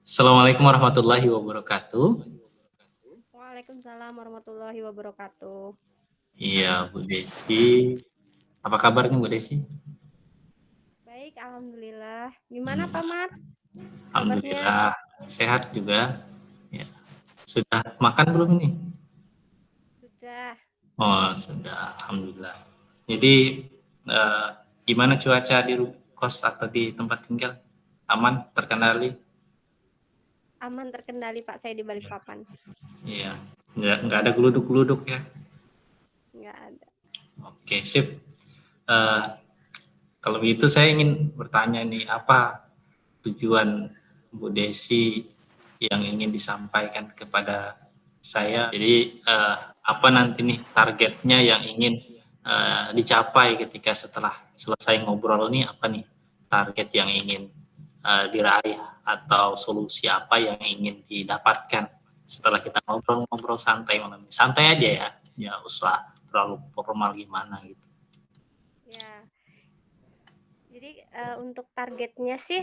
Assalamualaikum warahmatullahi wabarakatuh. Waalaikumsalam warahmatullahi wabarakatuh. Iya, Bu Desi. Apa kabarnya Bu Desi? Baik, alhamdulillah. Gimana Pak Mat? Kabarnya? Alhamdulillah sehat juga. Ya. Sudah makan belum ini? Sudah. Oh, sudah. Alhamdulillah. Jadi eh, gimana cuaca di kos atau di tempat tinggal? Aman, terkendali? Aman terkendali Pak, saya di Balikpapan. Iya. Nggak ada geluduk-geluduk ya? Nggak ada. Oke, sip. Eh, Kalau begitu saya ingin bertanya nih, apa tujuan Bu Desi yang ingin disampaikan kepada saya? Jadi apa nanti nih targetnya yang ingin dicapai ketika setelah selesai ngobrol nih, apa nih target yang ingin diraih atau solusi apa yang ingin didapatkan setelah kita ngobrol-ngobrol santai malam ini? Santai aja ya, ya usah terlalu formal gimana gitu. Ya. Jadi untuk targetnya sih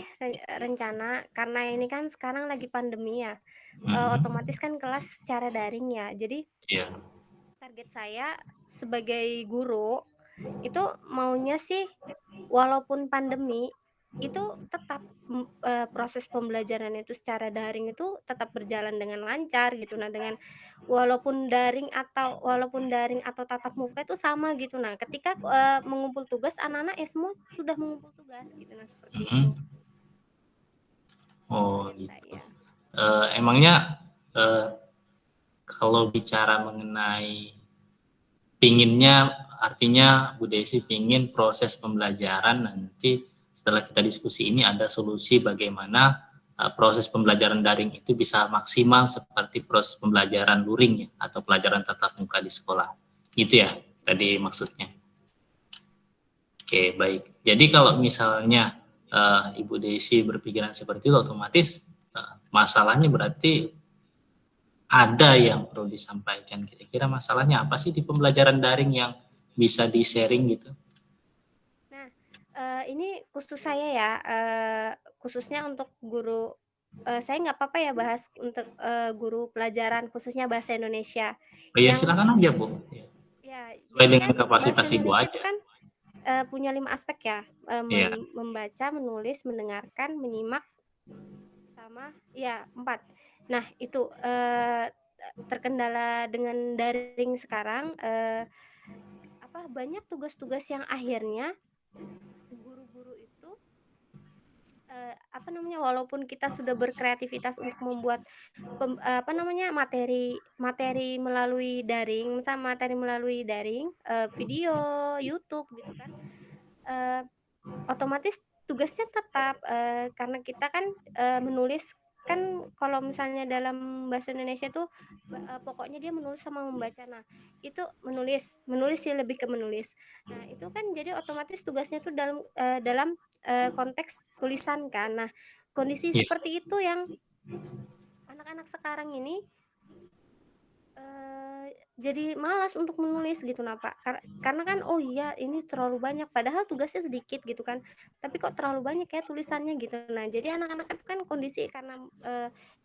rencana karena ini kan sekarang lagi pandemi ya. Mhm. Otomatis kan kelas secara daring ya. Jadi Iya. target saya sebagai guru itu maunya sih walaupun pandemi itu tetap proses pembelajaran itu secara daring itu tetap berjalan dengan lancar gitu. Nah, dengan walaupun daring atau tatap muka itu sama gitu. Nah, ketika mengumpul tugas anak-anak ya semua sudah mengumpul tugas gitu. Nah, seperti itu Mhm. Oh target gitu. saya. Emangnya eh, kalau bicara mengenai pinginnya, artinya Bu Desi pingin proses pembelajaran nanti setelah kita diskusi ini ada solusi bagaimana proses pembelajaran daring itu bisa maksimal seperti proses pembelajaran luring ya, atau pelajaran tatap muka di sekolah. Gitu ya tadi maksudnya. Oke, baik. Jadi kalau misalnya Ibu Desi berpikiran seperti itu, otomatis masalahnya berarti ada yang perlu disampaikan. Kira-kira masalahnya apa sih di pembelajaran daring yang bisa di-sharing gitu? Nah, ini khusus saya ya, khususnya untuk guru, saya nggak apa-apa ya bahas untuk, guru pelajaran khususnya bahasa Indonesia, Oh iya, yang silakan aja, Bu. ya, Sesuai jadi dengan kan bahasa kapasitas Ibu Indonesia itu aja. kan, punya 5 aspek ya, Iya. membaca, menulis, mendengarkan, menyimak, sama ya 4. Nah itu, terkendala dengan daring sekarang, banyak tugas-tugas yang akhirnya guru-guru itu walaupun kita sudah berkreativitas untuk membuat materi materi melalui daring, misal materi melalui daring, video, YouTube gitu kan, eee, otomatis tugasnya tetap, karena kita kan, menulis kan kalau misalnya dalam bahasa Indonesia tuh pokoknya dia menulis sama membaca. Nah, itu menulis menulis sih lebih ke menulis. Nah, itu kan jadi otomatis tugasnya tuh dalam konteks tulisan kan. Nah, kondisi Iya. seperti itu yang anak-anak sekarang ini jadi malas untuk menulis gitu nah, Pak. Karena kan, oh iya ini terlalu banyak, padahal tugasnya sedikit gitu kan, tapi kok terlalu banyak ya tulisannya gitu. Nah, jadi anak-anak itu kan kondisi karena,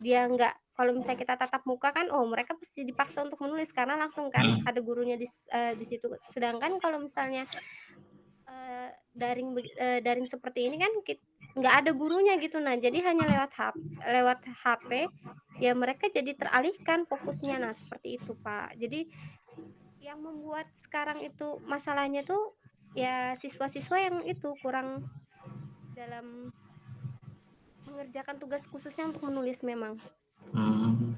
dia nggak kalau misalnya kita tatap muka kan, oh mereka pasti dipaksa untuk menulis karena langsung kan Hmm. ada gurunya di situ. Sedangkan kalau misalnya daring seperti ini kan nggak ada gurunya gitu. Nah, jadi hanya lewat HP, ya mereka jadi teralihkan fokusnya. Nah, seperti itu, Pak. Jadi yang membuat sekarang itu masalahnya tuh, ya siswa-siswa yang itu kurang dalam mengerjakan tugas khususnya untuk menulis memang, Hmm.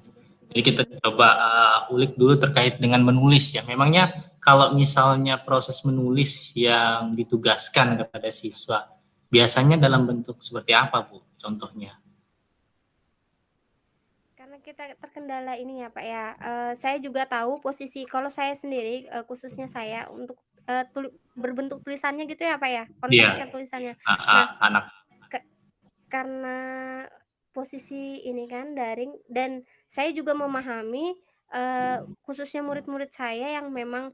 Jadi tugas-tugas kita coba menulis. ulik dulu terkait dengan menulis ya. Memangnya kalau misalnya proses menulis yang ditugaskan kepada siswa, biasanya dalam bentuk seperti apa, Bu? Contohnya? Karena kita terkendala ini ya, Pak, ya, saya juga tahu posisi kalau saya sendiri, khususnya saya untuk, berbentuk tulisannya gitu ya, Pak, ya, Iya, konteksnya tulisannya. Nah, anak. ke karena posisi ini kan daring dan saya juga memahami, khususnya murid-murid saya yang memang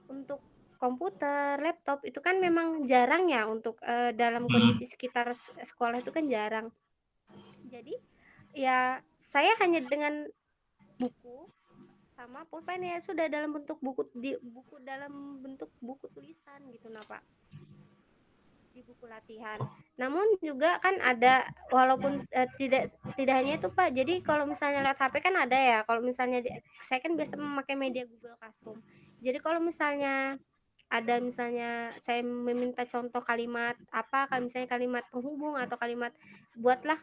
untuk komputer, laptop itu kan memang jarang ya untuk, dalam Hmm. kondisi sekitar sekolah itu kan jarang. Jadi ya saya hanya dengan buku sama pulpen ya sudah dalam bentuk buku dalam bentuk buku tulisan gitu nah Pak, di buku latihan. Namun juga kan ada walaupun tidak tidak hanya itu Pak. Jadi kalau misalnya lihat HP kan ada ya. Kalau misalnya saya kan biasa memakai media Google Classroom. Jadi kalau misalnya ada misalnya saya meminta contoh kalimat apa, kalau misalnya kalimat penghubung atau kalimat buatlah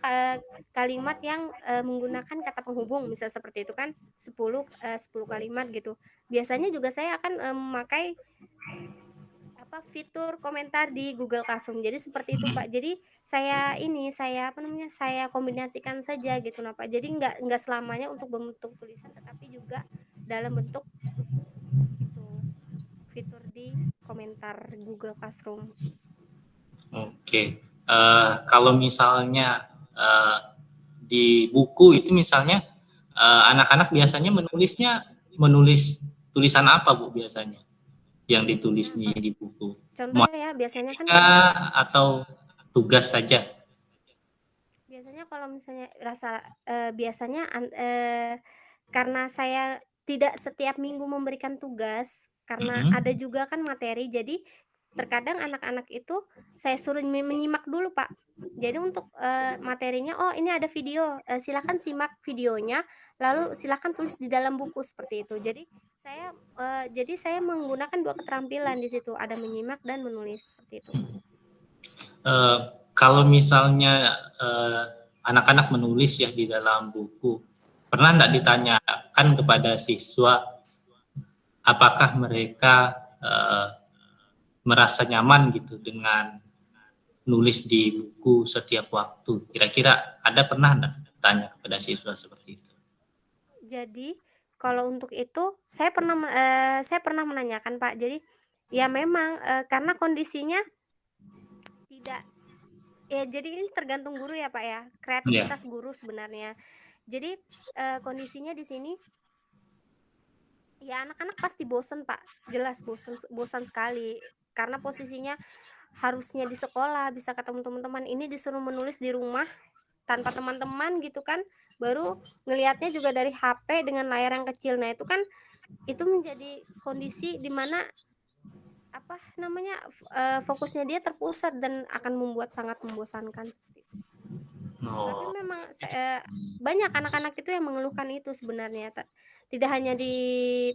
kalimat yang menggunakan kata penghubung misal seperti itu kan 10 kalimat gitu. Biasanya juga saya akan memakai apa fitur komentar di Google Classroom. Jadi seperti itu Pak. Jadi saya apa namanya saya kombinasikan saja gitu nah Pak. Jadi nggak selamanya untuk bentuk tulisan tetapi juga dalam bentuk itu fitur di komentar Google Classroom. Oke. Kalau misalnya di buku itu misalnya anak-anak biasanya menulis tulisan apa Bu biasanya yang ditulis Nah, di buku? contohnya ya biasanya kan Matematika atau tugas saja? biasanya kalau misalnya biasanya karena saya tidak setiap minggu memberikan tugas, karena Mhm. ada juga kan materi, jadi terkadang anak-anak itu saya suruh menyimak dulu, Pak. Jadi untuk, materinya, "Oh, ini ada video, silakan simak videonya, lalu silakan tulis di dalam buku," seperti itu. Jadi saya menggunakan 2 keterampilan di situ, ada menyimak dan menulis, seperti itu, Pak. Eh, Kalau misalnya anak-anak menulis ya di dalam buku, pernah nggak ditanyakan kepada siswa apakah mereka merasa nyaman gitu dengan nulis di buku setiap waktu? Kira-kira ada pernah nggak tanya kepada siswa seperti itu? Jadi, kalau untuk itu saya pernah menanyakan, Pak. Jadi, ya memang, karena kondisinya tidak ya jadi ini tergantung guru ya, Pak, ya, Ya, kreativitas guru sebenarnya. Jadi, kondisinya di sini, ya anak-anak pasti bosen, Pak, jelas bosen bosan sekali. Karena posisinya harusnya di sekolah bisa ketemu teman-teman, ini disuruh menulis di rumah tanpa teman-teman gitu kan, baru ngelihatnya juga dari HP dengan layar yang kecil. Nah, itu kan itu menjadi kondisi di mana apa namanya, fokusnya dia terpusat dan akan membuat sangat membosankan seperti itu. Tapi oh, memang banyak anak-anak itu yang mengeluhkan itu sebenarnya, tidak hanya di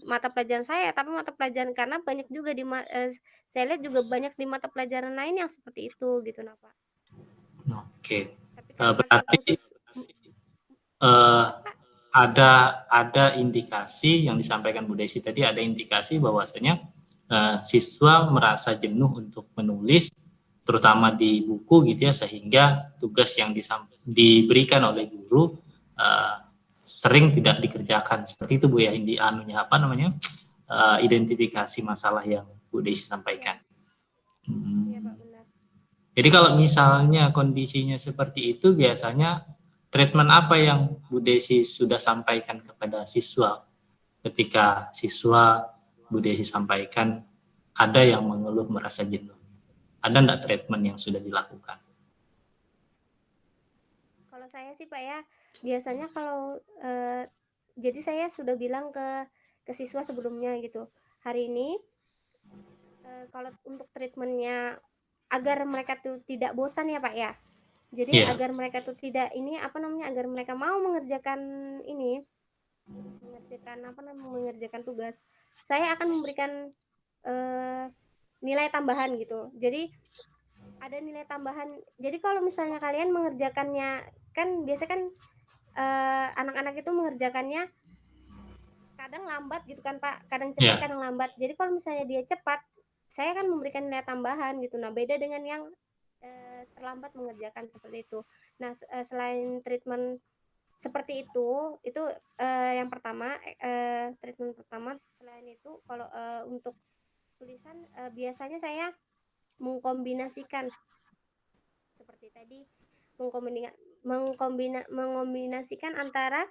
mata pelajaran saya, tapi mata pelajaran karena banyak juga saya lihat juga banyak di mata pelajaran lain yang seperti itu gitu nah, Pak. oke. Tapi kan kalau Berarti khusus eh, apa, Kak? ada indikasi yang disampaikan Bu Desi tadi, ada indikasi bahwasanya siswa merasa jenuh untuk menulis terutama di buku gitu ya, sehingga tugas yang diberikan oleh guru eh, sering tidak dikerjakan seperti itu Bu ya, anunya apa namanya, identifikasi masalah yang Bu Desi Iya, sampaikan. iya, Pak, Hmm. benar. Jadi kalau misalnya kondisinya seperti itu, biasanya treatment apa yang Bu Desi sudah sampaikan kepada siswa ketika siswa Bu Desi sampaikan ada yang mengeluh merasa jenuh? Ada enggak treatment yang sudah dilakukan? Kalau saya sih, Pak, ya, biasanya kalau, jadi saya sudah bilang ke siswa sebelumnya gitu, "Hari ini, kalau untuk treatmentnya agar mereka tuh tidak bosan ya, Pak, ya. Jadi Iya, agar mereka tuh tidak ini, apa namanya, agar mereka mau mengerjakan ini, mengerjakan tugas, saya akan memberikan, eee, nilai tambahan gitu. Jadi ada nilai tambahan jadi kalau misalnya kalian mengerjakannya kan biasa kan, anak-anak itu mengerjakannya kadang lambat gitu kan, Pak, kadang cepat, iya. kadang lambat. Jadi kalau misalnya dia cepat, saya akan memberikan nilai tambahan gitu. Nah, beda dengan yang, terlambat mengerjakan seperti itu. Nah, selain treatment seperti itu, yang pertama, treatment pertama. Selain itu kalau, untuk tulisan, biasanya saya mengkombinasikan seperti tadi, mengombinasikan antara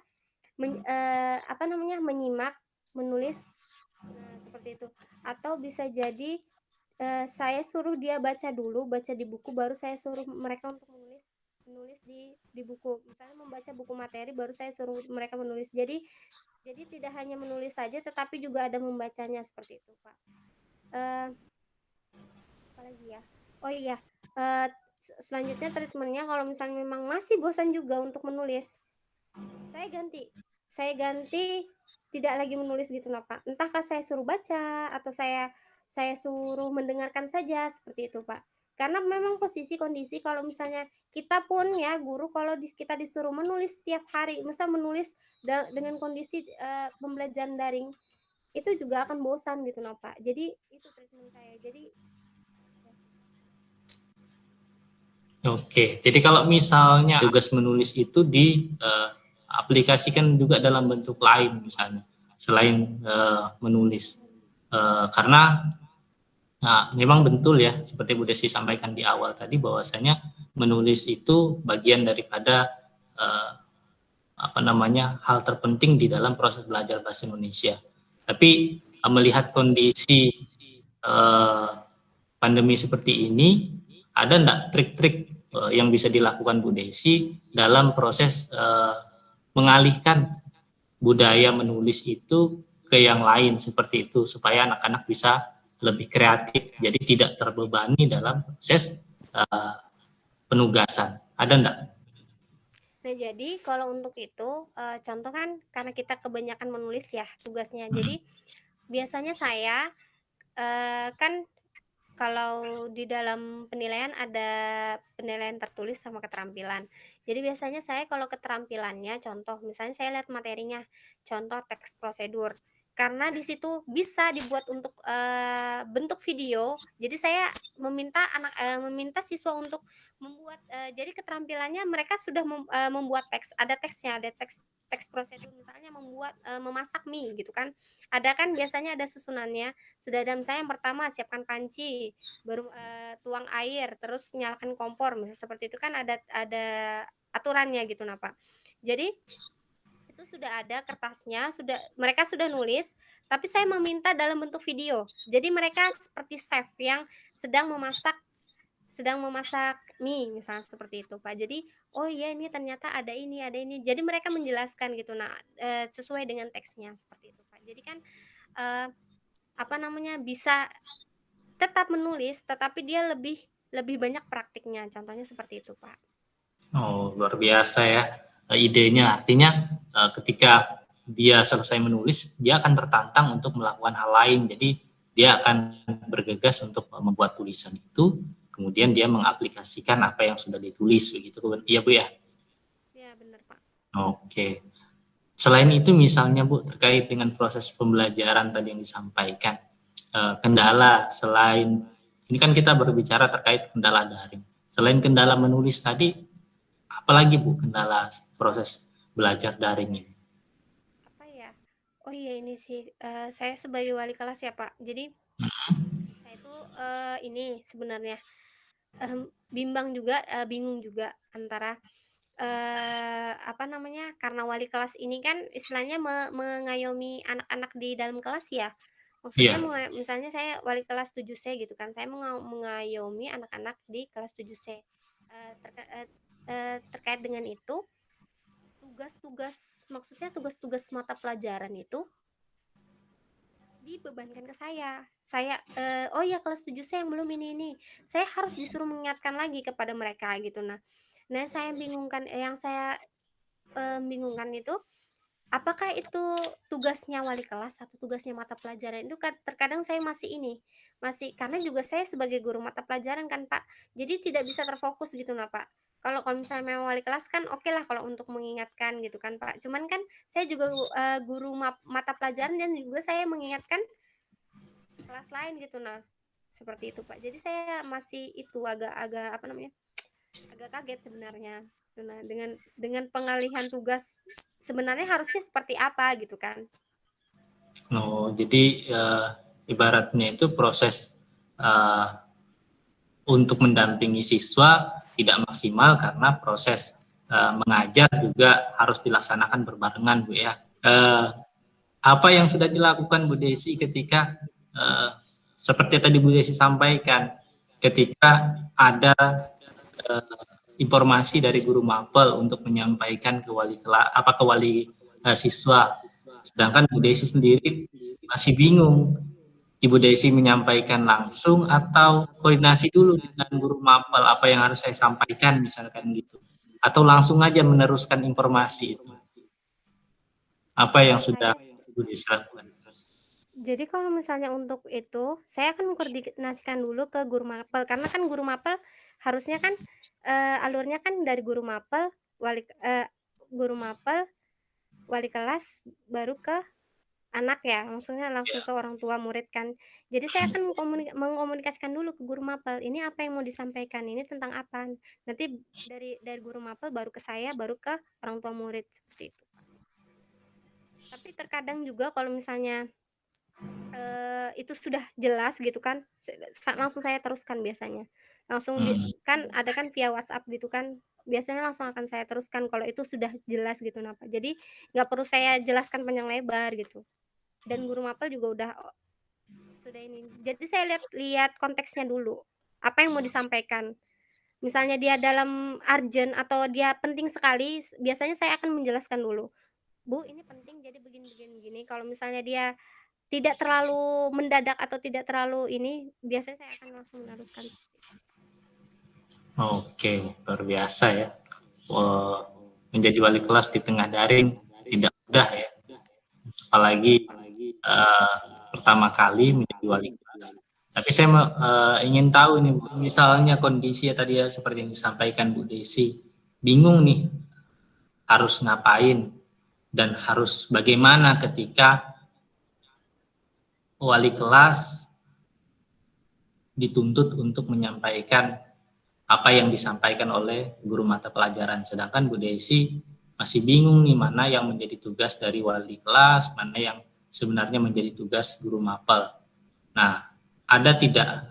apa namanya, menyimak, menulis, nah seperti itu. Atau bisa jadi, saya suruh dia baca dulu, baca di buku, baru saya suruh mereka untuk menulis menulis di buku. Misalnya membaca buku materi baru saya suruh mereka menulis. Jadi tidak hanya menulis saja tetapi juga ada membacanya seperti itu, Pak. Apalagi ya? Oh iya, selanjutnya treatmentnya kalau misalnya memang masih bosan juga untuk menulis, saya ganti. Saya ganti tidak lagi menulis gitu nah, Pak. Entahkah saya suruh baca atau saya suruh mendengarkan saja seperti itu, Pak. Karena memang posisi kondisi kalau misalnya kita pun ya guru kalau kita disuruh menulis setiap hari, misal menulis dengan kondisi pembelajaran daring itu juga akan bosan gitu nah, Pak. Jadi itu treatment saya. Jadi Oke, jadi kalau misalnya tugas menulis itu aplikasikan juga dalam bentuk lain misalnya, selain menulis. Karena memang betul ya, seperti Bu Desi sampaikan di awal tadi bahwasanya menulis itu bagian daripada hal terpenting di dalam proses belajar bahasa Indonesia. Tapi melihat kondisi pandemi seperti ini, ada enggak trik-trik yang bisa dilakukan Bu Desi dalam proses mengalihkan budaya menulis itu ke yang lain seperti itu supaya anak-anak bisa lebih kreatif, jadi tidak terbebani dalam proses penugasan. Ada enggak? Nah, jadi kalau untuk itu contoh kan karena kita kebanyakan menulis ya tugasnya. Jadi biasanya saya kan kalau di dalam penilaian ada penilaian tertulis sama keterampilan. Jadi biasanya saya kalau keterampilannya contoh misalnya saya lihat materinya, contoh teks prosedur. Karena di situ bisa dibuat untuk bentuk video. Jadi saya meminta siswa untuk membuat jadi keterampilannya mereka sudah membuat teks, ada teksnya, ada teks prosedur misalnya memasak mie gitu kan. Ada kan biasanya ada susunannya. Sudah ada misalnya yang pertama siapkan panci, baru tuang air, terus nyalakan kompor, misalnya seperti itu kan ada aturannya gitu nah, Pak. Jadi itu sudah ada kertasnya, mereka sudah nulis, tapi saya meminta dalam bentuk video. Jadi mereka seperti chef yang sedang memasak mie misalnya seperti itu, Pak. Jadi, oh iya ini ternyata ada ini ada ini. Jadi mereka menjelaskan gitu nah, sesuai dengan teksnya seperti itu, Pak. Jadi kan bisa tetap menulis tetapi dia lebih lebih banyak praktiknya. Contohnya seperti itu, Pak. Oh, luar biasa ya idenya. Artinya ketika dia selesai menulis, dia akan tertantang untuk melakukan hal lain. Jadi dia akan bergegas untuk membuat tulisan itu, kemudian dia mengaplikasikan apa yang sudah ditulis begitu. Iya, Bu ya? Iya, benar, Pak. Oke. Selain itu misalnya Bu, terkait dengan proses pembelajaran tadi yang disampaikan, kendala selain, ini kan kita berbicara terkait kendala daring. Selain kendala menulis tadi, apalagi Bu kendala proses belajar daring ini? Apa ya? Oh iya ini sih, saya sebagai wali kelas ya, Pak. Jadi saya itu ini sebenarnya bingung juga antara karena wali kelas ini kan istilahnya mengayomi anak-anak di dalam kelas ya. Maksudnya Iya. misalnya saya wali kelas 7C gitu kan, saya mengayomi anak-anak di kelas 7C. Terkait dengan itu, tugas-tugas mata pelajaran itu dibebankan ke saya. Oh ya kelas 7C yang belum ini. Saya harus disuruh mengingatkan lagi kepada mereka gitu. Nah, saya bingungkan yang saya bingungkan itu apakah itu tugasnya wali kelas atau tugasnya mata pelajaran itu terkadang saya masih karena juga saya sebagai guru mata pelajaran kan Pak, jadi tidak bisa terfokus gitu nah Pak. Kalau kalau misalnya memang wali kelas kan oke lah kalau untuk mengingatkan gitu kan Pak, cuman kan saya juga guru mata pelajaran dan juga saya mengingatkan kelas lain gitu nah, seperti itu Pak. Jadi saya masih itu agak agak kaget sebenarnya. Nah, dengan pengalihan tugas sebenarnya harusnya seperti apa gitu kan? Oh, jadi ibaratnya itu proses untuk mendampingi siswa tidak maksimal karena proses mengajar juga harus dilaksanakan berbarengan, Bu ya. Apa yang sudah dilakukan Bu Desi ketika seperti tadi Bu Desi sampaikan, ketika ada informasi dari guru mapel untuk menyampaikan ke wali ke wali siswa. Sedangkan Bu Desi sendiri masih bingung. Ibu Desi menyampaikan langsung atau koordinasi dulu dengan guru mapel apa yang harus saya sampaikan misalkan gitu. Atau langsung aja meneruskan informasi itu. Apa yang sudah Ibu Desi lakukan? Jadi kalau misalnya untuk itu, saya akan mengkoordinasikan dulu ke guru mapel, karena kan guru mapel harusnya kan, alurnya kan dari guru mapel, guru mapel, wali kelas, baru ke anak ya, maksudnya langsung ke orang tua murid kan. Jadi saya akan mengkomunikasikan dulu ke guru mapel, ini apa yang mau disampaikan, ini tentang apa. Nanti dari guru mapel baru ke saya, baru ke orang tua murid, seperti itu. Tapi terkadang juga kalau misalnya itu sudah jelas gitu kan, langsung saya teruskan biasanya. Langsung kan ada kan via WhatsApp gitu kan, biasanya langsung akan saya teruskan kalau itu sudah jelas gitu Pak. Jadi nggak perlu saya jelaskan panjang lebar gitu. Dan guru mapel juga sudah ini. Jadi saya lihat konteksnya dulu. Apa yang mau disampaikan. Misalnya dia dalam urgent atau dia penting sekali, biasanya saya akan menjelaskan dulu. Bu, ini penting jadi begini. Kalau misalnya dia tidak terlalu mendadak atau tidak terlalu ini, biasanya saya akan langsung meneruskan. Oke, luar biasa ya. Menjadi wali kelas di tengah daring tidak mudah ya. Apalagi pertama kali menjadi wali kelas. Tapi saya ingin tahu nih, misalnya kondisi tadi ya seperti yang disampaikan Bu Desi, bingung nih harus ngapain dan harus bagaimana ketika wali kelas dituntut untuk menyampaikan apa yang disampaikan oleh guru mata pelajaran. Sedangkan Bu Desi masih bingung nih mana yang menjadi tugas dari wali kelas, mana yang sebenarnya menjadi tugas guru mapel. Nah, ada tidak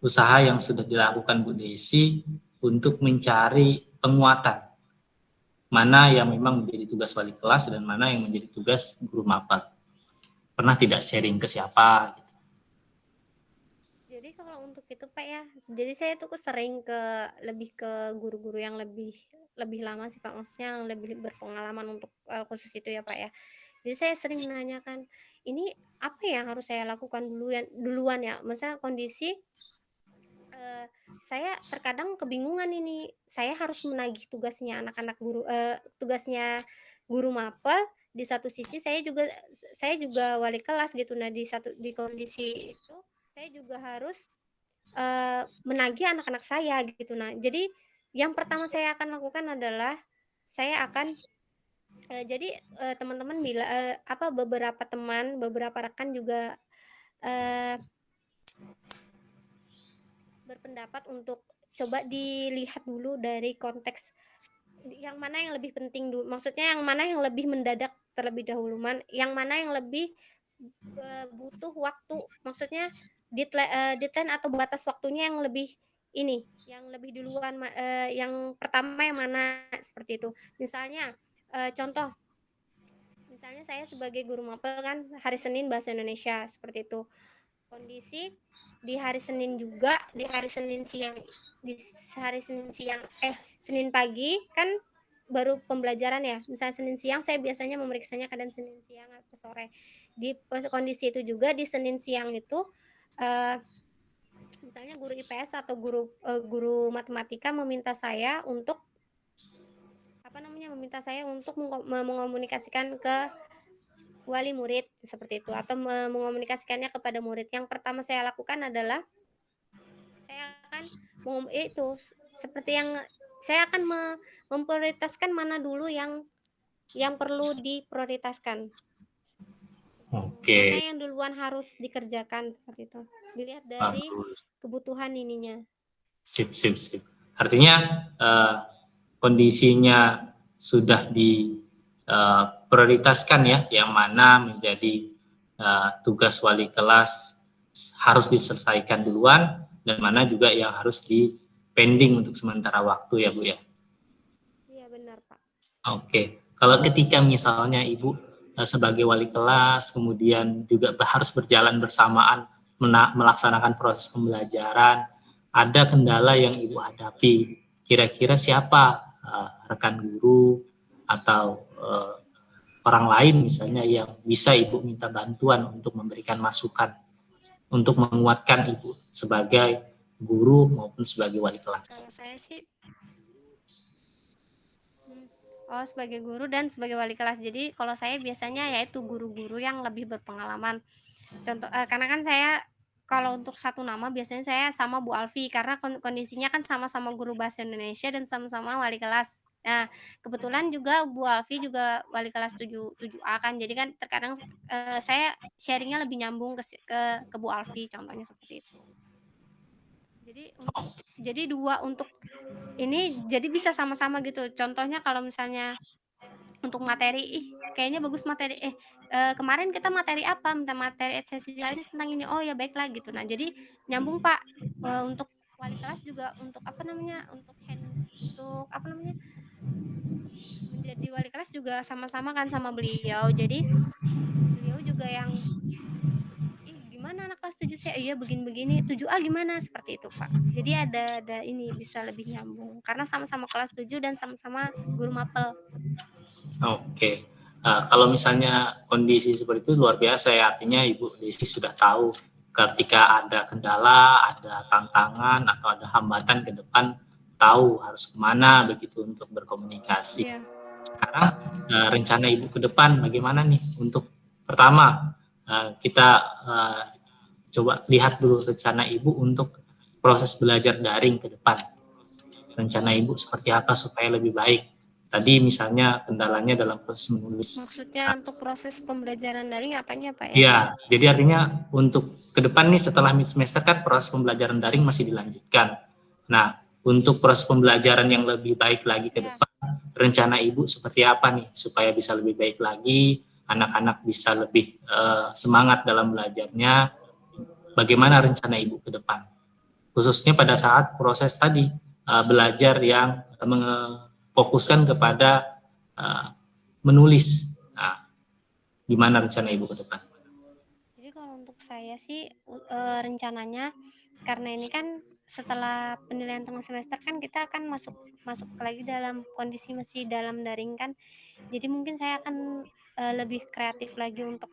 usaha yang sudah dilakukan Bu Desi untuk mencari penguatan? Mana yang memang menjadi tugas wali kelas dan mana yang menjadi tugas guru mapel? Pernah tidak sharing ke siapa? Jadi kalau untuk itu Pak ya, jadi saya tuh sering lebih ke guru-guru yang lebih lama sih Pak, maksudnya yang lebih berpengalaman untuk khusus itu ya Pak ya. Jadi saya sering menanyakan, ini apa yang harus saya lakukan duluan ya, maksudnya kondisi saya terkadang kebingungan ini, saya harus menagih tugasnya guru mapel, di satu sisi saya juga wali kelas gitu. Nah, di kondisi itu saya juga harus menagih anak-anak saya gitu. Nah, jadi yang pertama saya akan lakukan adalah saya akan jadi teman-teman beberapa rekan juga berpendapat untuk coba dilihat dulu dari konteks yang mana yang lebih penting dulu, maksudnya yang mana yang lebih mendadak terlebih dahulu, yang mana yang lebih butuh waktu, maksudnya deadline atau batas waktunya yang lebih yang lebih duluan, yang pertama yang mana, seperti itu. Misalnya, contoh, misalnya saya sebagai guru mapel kan hari Senin bahasa Indonesia, seperti itu. Kondisi di hari Senin juga, Senin pagi kan baru pembelajaran ya. Misalnya Senin siang saya biasanya memeriksanya kadang Senin siang atau sore. Di kondisi itu juga di Senin siang itu misalnya guru IPS atau guru matematika meminta saya untuk mengomunikasikan ke wali murid seperti itu, atau mengomunikasikannya kepada murid. Yang pertama saya lakukan adalah saya akan seperti yang saya akan memprioritaskan mana dulu yang perlu diprioritaskan. Mana yang duluan harus dikerjakan, seperti itu. Dilihat dari kebutuhan ininya. Sip. Artinya kondisinya sudah diprioritaskan ya, yang mana menjadi tugas wali kelas harus diselesaikan duluan dan mana juga yang harus pending untuk sementara waktu ya Bu ya. Iya benar Pak. Oke, kalau ketika misalnya Ibu sebagai wali kelas kemudian juga harus berjalan bersamaan melaksanakan proses pembelajaran, ada kendala yang Ibu hadapi kira-kira siapa rekan guru atau orang lain misalnya yang bisa Ibu minta bantuan untuk memberikan masukan untuk menguatkan Ibu sebagai guru maupun sebagai wali kelas. Kalau saya sih sebagai guru dan sebagai wali kelas. Jadi kalau saya biasanya yaitu guru-guru yang lebih berpengalaman. Contoh karena kan saya kalau untuk satu nama biasanya saya sama Bu Alfi karena kondisinya kan sama-sama guru bahasa Indonesia dan sama-sama wali kelas. Nah, kebetulan juga Bu Alfi juga wali kelas 7A kan. Jadi kan terkadang saya sharingnya lebih nyambung ke Bu Alfi contohnya seperti itu. Jadi dua untuk ini jadi bisa sama-sama gitu. Contohnya kalau misalnya untuk materi, ih kayaknya bagus materi, kemarin kita materi apa? Minta materi esensialnya tentang ini. Oh ya baiklah gitu. Nah jadi nyambung Pak, untuk wali kelas juga untuk apa namanya, untuk apa namanya, menjadi wali kelas juga sama-sama kan sama beliau. Jadi beliau juga yang, "Ih gimana anak kelas 7 sih?" "Iya begini-begini." "7A gimana?" Seperti itu Pak. Jadi ada ini bisa lebih nyambung karena sama-sama kelas 7 dan sama-sama guru mapel. Oke. Kalau misalnya kondisi seperti itu luar biasa ya, artinya Ibu Desi sudah tahu ketika ada kendala, ada tantangan, atau ada hambatan ke depan, tahu harus kemana begitu untuk berkomunikasi. Iya. Sekarang rencana Ibu ke depan bagaimana nih? Untuk pertama, kita coba lihat dulu rencana Ibu untuk proses belajar daring ke depan. Rencana Ibu seperti apa supaya lebih baik? Tadi misalnya kendalanya dalam proses menulis. Maksudnya untuk proses pembelajaran daring apanya Pak ya? Iya, jadi artinya untuk ke depan nih setelah mid semester kan proses pembelajaran daring masih dilanjutkan. Nah, untuk proses pembelajaran yang lebih baik lagi ke depan, rencana Ibu seperti apa nih supaya bisa lebih baik lagi, anak-anak bisa lebih semangat dalam belajarnya. Bagaimana rencana Ibu ke depan? Khususnya pada saat proses tadi belajar yang fokuskan kepada menulis. Nah, gimana rencana Ibu ke depan? Jadi kalau untuk saya sih rencananya karena ini kan setelah penilaian tengah semester kan kita akan masuk lagi dalam kondisi masih dalam daring kan. Jadi mungkin saya akan lebih kreatif lagi untuk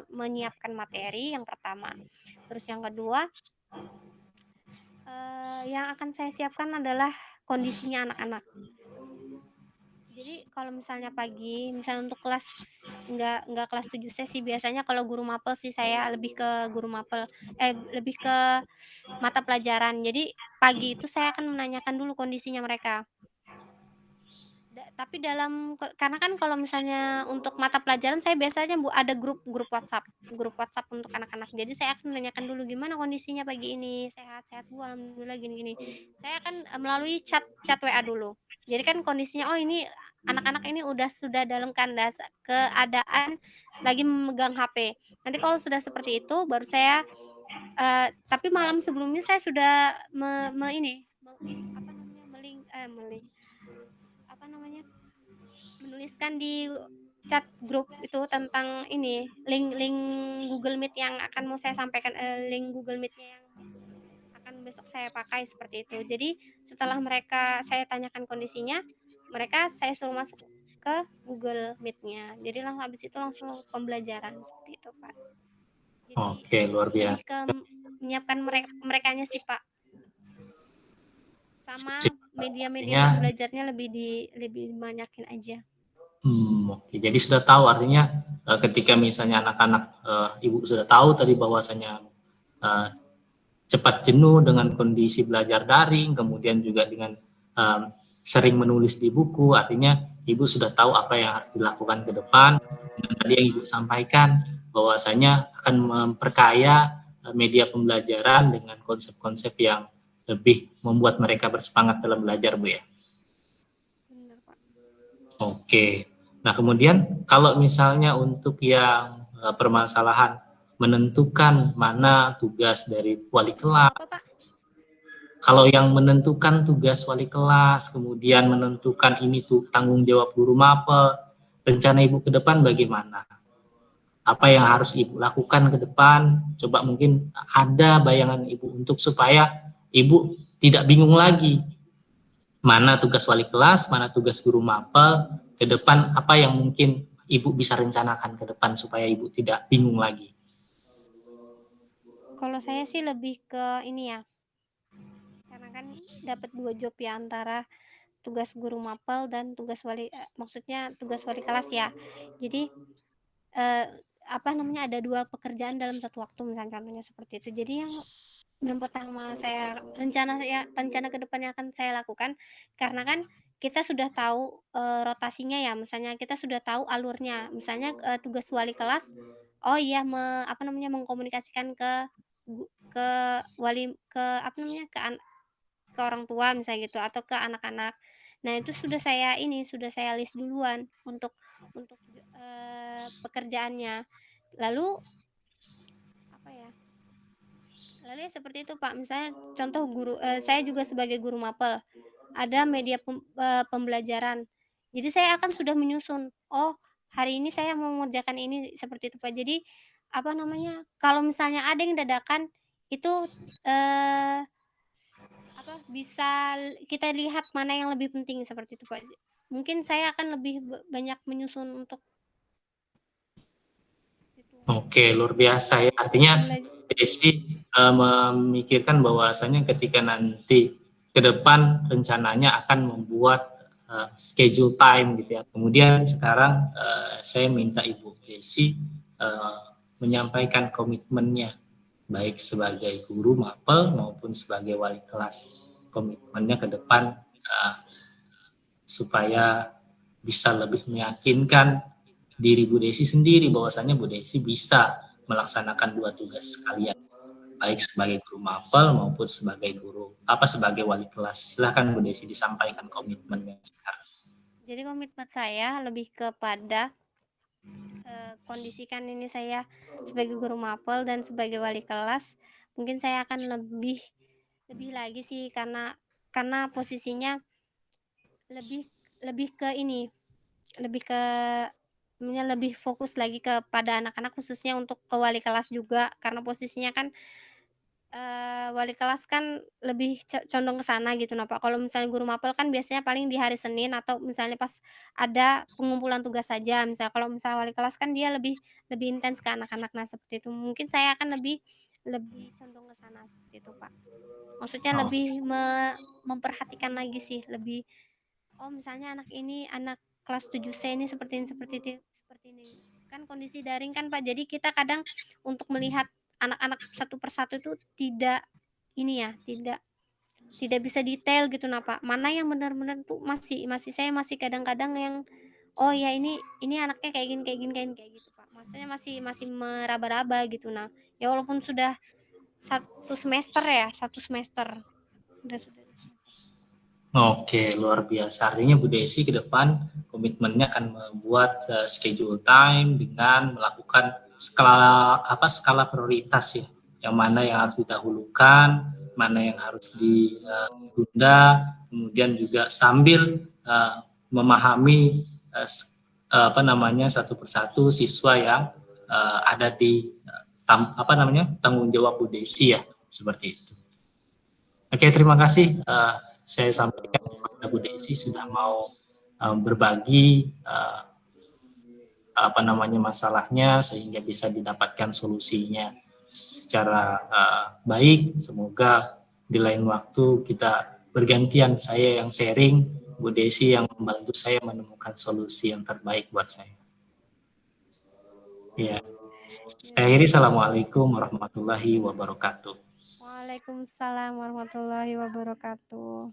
menyiapkan materi yang pertama. Terus yang kedua yang akan saya siapkan adalah kondisinya anak-anak. Jadi kalau misalnya pagi, misalnya untuk kelas nggak kelas 7 sesi biasanya kalau guru mapel sih saya lebih ke guru mapel, lebih ke mata pelajaran. Jadi pagi itu saya akan menanyakan dulu kondisinya mereka. Tapi karena kan kalau misalnya untuk mata pelajaran saya biasanya ada grup WhatsApp untuk anak-anak. Jadi saya akan menanyakan dulu gimana kondisinya pagi ini, sehat-sehat Bu, alhamdulillah gini-gini. Saya akan melalui chat WA dulu. Jadi kan kondisinya oh ini anak-anak ini sudah dalam keadaan lagi memegang HP. Nanti kalau sudah seperti itu baru saya tapi malam sebelumnya saya sudah apa namanya apa namanya menuliskan di chat grup itu tentang ini link Google Meet yang akan mau saya sampaikan, link Google Meet-nya yang akan besok saya pakai seperti itu. Jadi setelah saya tanyakan kondisinya, mereka saya suruh masuk ke Google Meet-nya. Jadi langsung habis itu langsung pembelajaran seperti itu, Pak. Jadi Oke, luar lebih biasa. ke menyiapkan merekanya sih, Pak. Sama media-media Artinya, pembelajarnya lebih banyakin aja. oke. Jadi sudah tahu artinya ketika misalnya anak-anak Ibu sudah tahu tadi bahwasanya cepat jenuh dengan kondisi belajar daring, kemudian juga dengan sering menulis di buku, artinya Ibu sudah tahu apa yang harus dilakukan ke depan. Dan tadi yang Ibu sampaikan bahwasanya akan memperkaya media pembelajaran dengan konsep-konsep yang lebih membuat mereka bersemangat dalam belajar, Bu ya. Benar, Pak. Oke. Nah, kemudian kalau misalnya untuk yang permasalahan menentukan mana tugas dari wali kelas, Apa, Pak? kalau yang menentukan tugas wali kelas, kemudian menentukan ini tuh tanggung jawab guru mapel, rencana Ibu ke depan bagaimana? Apa yang harus Ibu lakukan ke depan? Coba mungkin ada bayangan Ibu untuk supaya Ibu tidak bingung lagi mana tugas wali kelas, mana tugas guru mapel, ke depan apa yang mungkin Ibu bisa rencanakan ke depan supaya Ibu tidak bingung lagi? Kalau saya sih lebih ke ini ya, karena kan dapat 2 job ya, antara tugas guru mapel dan tugas maksudnya tugas wali kelas ya. Jadi, eee, apa namanya, ada 2 pekerjaan dalam satu waktu, misalnya contohnya seperti itu. Jadi yang pertama rencana ke depan yang akan saya lakukan, karena kan kita sudah tahu, rotasinya ya, misalnya kita sudah tahu alurnya, misalnya, tugas wali kelas, oh iya, apa namanya, mengkomunikasikan ke apa namanya, ke orang tua misalnya gitu, atau ke anak-anak. Nah, itu sudah saya list duluan untuk pekerjaannya. Lalu apa ya, lalu ya seperti itu, Pak, misalnya contoh saya juga sebagai guru mapel, ada pembelajaran. Jadi saya akan sudah menyusun, "Oh, hari ini saya mau mengerjakan ini," seperti itu, Pak. Jadi, apa namanya, kalau misalnya ada yang dadakan, itu, eee bisa kita lihat mana yang lebih penting seperti itu, Pak. Mungkin saya akan lebih banyak menyusun untuk itu, Oke, luar biasa ya. Artinya pembela Desi memikirkan bahwasanya ketika nanti ke depan rencananya akan membuat schedule time gitu ya. Kemudian sekarang saya minta Ibu Desi uh, menyampaikan komitmennya baik sebagai guru mapel maupun sebagai wali kelas. Komitmennya ke depan supaya bisa lebih meyakinkan diri Bu Desi sendiri bahwasanya Bu Desi bisa melaksanakan dua tugas sekalian, baik sebagai guru mapel maupun sebagai wali kelas. Silahkan Bu Desi disampaikan komitmennya sekarang. Jadi komitmen saya lebih kepada kondisikan ini saya sebagai guru mapel dan sebagai wali kelas, mungkin saya akan lebih lebih lagi sih, karena posisinya lebih lebih ke ini, lebih ke lebih fokus lagi kepada anak-anak, khususnya untuk ke wali kelas juga, karena posisinya kan wali kelas kan lebih condong ke sana gitu nah, Pak. Kalau misalnya guru mapel kan biasanya paling di hari Senin atau misalnya pas ada pengumpulan tugas saja. Kalau misalnya wali kelas kan dia lebih lebih intens ke anak-anak. Nah, seperti itu. Mungkin saya akan lebih lebih condong ke sana seperti itu, Pak. Maksudnya Oh, lebih memperhatikan lagi sih, lebih, oh misalnya anak kelas 7C ini seperti ini. Kan kondisi daring kan, Pak, jadi kita kadang untuk melihat anak-anak satu persatu itu tidak ini ya, tidak tidak bisa detail gitu nah, Pak. Mana yang benar-benar tuh masih masih saya masih kadang-kadang yang, oh ya ini anaknya kayak gini kayak gitu, Pak. Maksudnya masih masih meraba-raba gitu. Nah, ya walaupun sudah satu semester. Sudah 1 semester. Oke, luar biasa. Artinya Bu Desi ke depan komitmennya akan membuat schedule time dengan melakukan skala prioritas ya. Yang mana yang harus didahulukan, mana yang harus ditunda, kemudian juga sambil memahami satu persatu siswa yang ada di tanggung jawab Bu Desi ya, seperti itu. Oke, terima kasih. Saya sampaikan kepada Bu Desi sudah mau berbagi masalahnya sehingga bisa didapatkan solusinya secara baik. Semoga di lain waktu kita bergantian, saya yang sharing, Bu Desi yang membantu saya menemukan solusi yang terbaik buat saya. Ya. Saya akhiri, assalamualaikum warahmatullahi wabarakatuh. Waalaikumsalam warahmatullahi wabarakatuh.